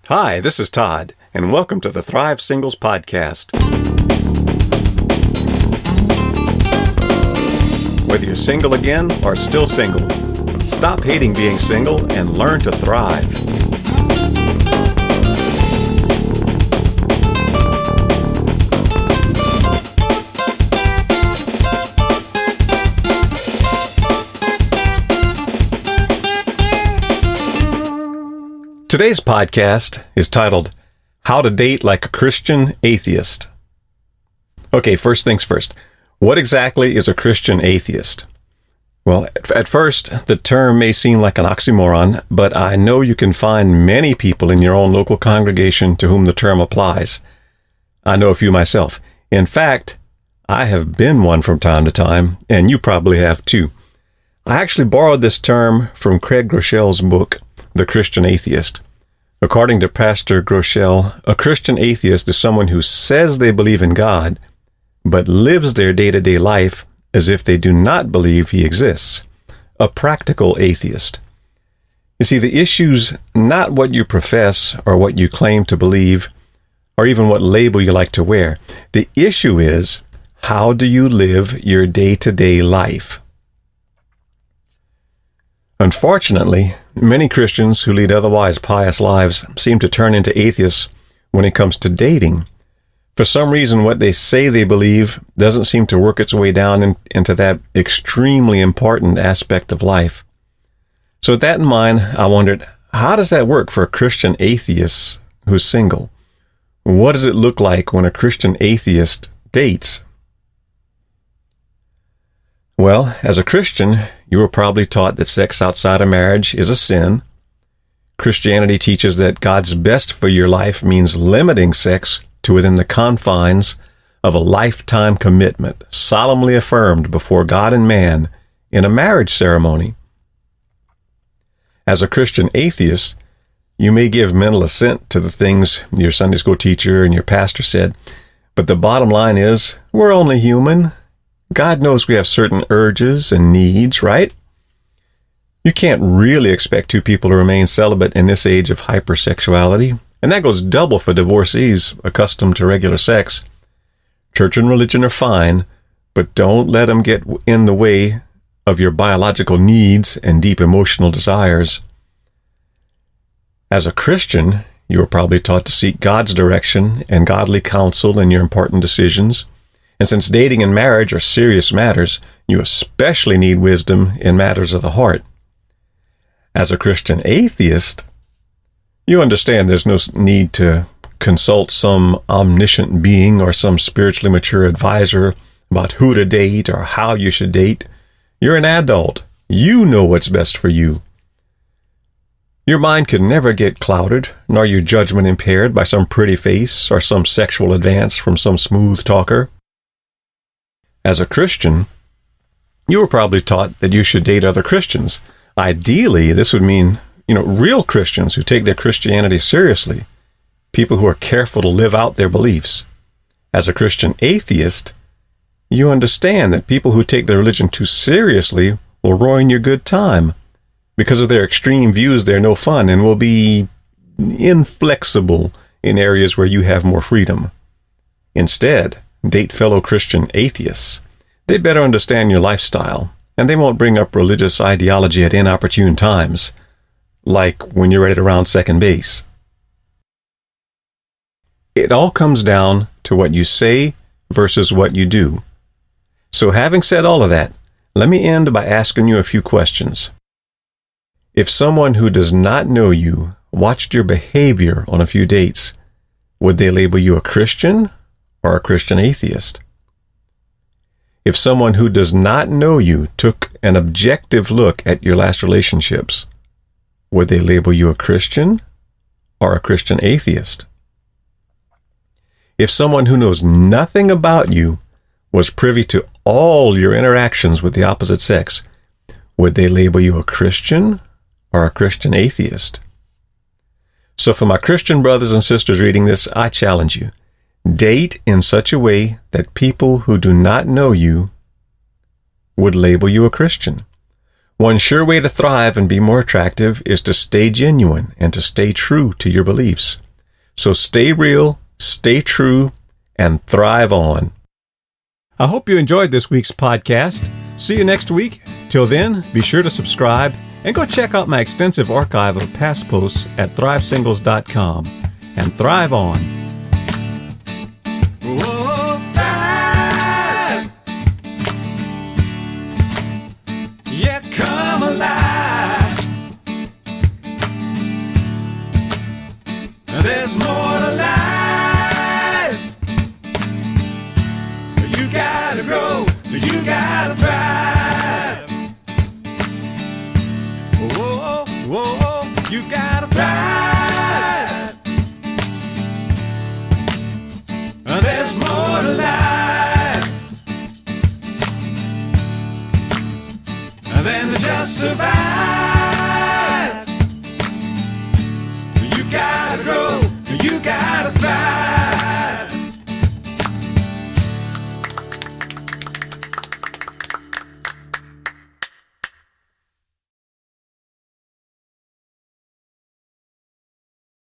Hi, this is Todd, and welcome to the Thrive Singles Podcast. Whether you're single again or still single, stop hating being single and learn to thrive. Today's podcast is titled, How to Date Like a Christian Atheist. Okay, first things first. What exactly is a Christian atheist? Well, at first, the term may seem like an oxymoron, but I know you can find many people in your own local congregation to whom the term applies. I know a few myself. In fact, I have been one from time to time, and you probably have too. I actually borrowed this term from Craig Groeschel's book, The Christian Atheist. According to Pastor Groeschel, a Christian atheist is someone who says they believe in God, but lives their day-to-day life as if they do not believe he exists. A practical atheist. You see, the issue's not what you profess or what you claim to believe, or even what label you like to wear. The issue is, how do you live your day-to-day life? Unfortunately, many Christians who lead otherwise pious lives seem to turn into atheists when it comes to dating. For some reason, what they say they believe doesn't seem to work its way down into that extremely important aspect of life. So with that in mind, I wondered, how does that work for a Christian atheist who's single? What does it look like when a Christian atheist dates? Well, as a Christian, you were probably taught that sex outside of marriage is a sin. Christianity teaches that God's best for your life means limiting sex to within the confines of a lifetime commitment, solemnly affirmed before God and man in a marriage ceremony. As a Christian atheist, you may give mental assent to the things your Sunday school teacher and your pastor said, but the bottom line is, we're only human. God knows we have certain urges and needs, right? You can't really expect two people to remain celibate in this age of hypersexuality, and that goes double for divorcees accustomed to regular sex. Church and religion are fine, but don't let them get in the way of your biological needs and deep emotional desires. As a Christian, you were probably taught to seek God's direction and godly counsel in your important decisions. And since dating and marriage are serious matters, you especially need wisdom in matters of the heart. As a Christian atheist, you understand there's no need to consult some omniscient being or some spiritually mature advisor about who to date or how you should date. You're an adult. You know what's best for you. Your mind can never get clouded, nor your judgment impaired by some pretty face or some sexual advance from some smooth talker. As a Christian, you were probably taught that you should date other Christians. Ideally, this would mean, real Christians who take their Christianity seriously, people who are careful to live out their beliefs. As a Christian atheist, you understand that people who take their religion too seriously will ruin your good time. Because of their extreme views, they're no fun and will be inflexible in areas where you have more freedom. Instead, date fellow Christian atheists. They better understand your lifestyle, and they won't bring up religious ideology at inopportune times, like when you're ready to round second base. It all comes down to what you say versus what you do. So having said all of that, let me end by asking you a few questions. If someone who does not know you watched your behavior on a few dates, would they label you a Christian or a Christian atheist? If someone who does not know you took an objective look at your last relationships, would they label you a Christian or a Christian atheist? If someone who knows nothing about you was privy to all your interactions with the opposite sex, would they label you a Christian or a Christian atheist? So for my Christian brothers and sisters reading this, I challenge you. Date in such a way that people who do not know you would label you a Christian. One sure way to thrive and be more attractive is to stay genuine and to stay true to your beliefs. So stay real, stay true, and thrive on. I hope you enjoyed this week's podcast. See you next week. Till then, be sure to subscribe and go check out my extensive archive of past posts at thrivesingles.com. And thrive on. Whoa, thrive. Yeah, come alive. There's more to life. You gotta grow, you gotta thrive. Whoa, whoa, you gotta thrive. There's more to life than to just survive. You gotta grow, you gotta thrive.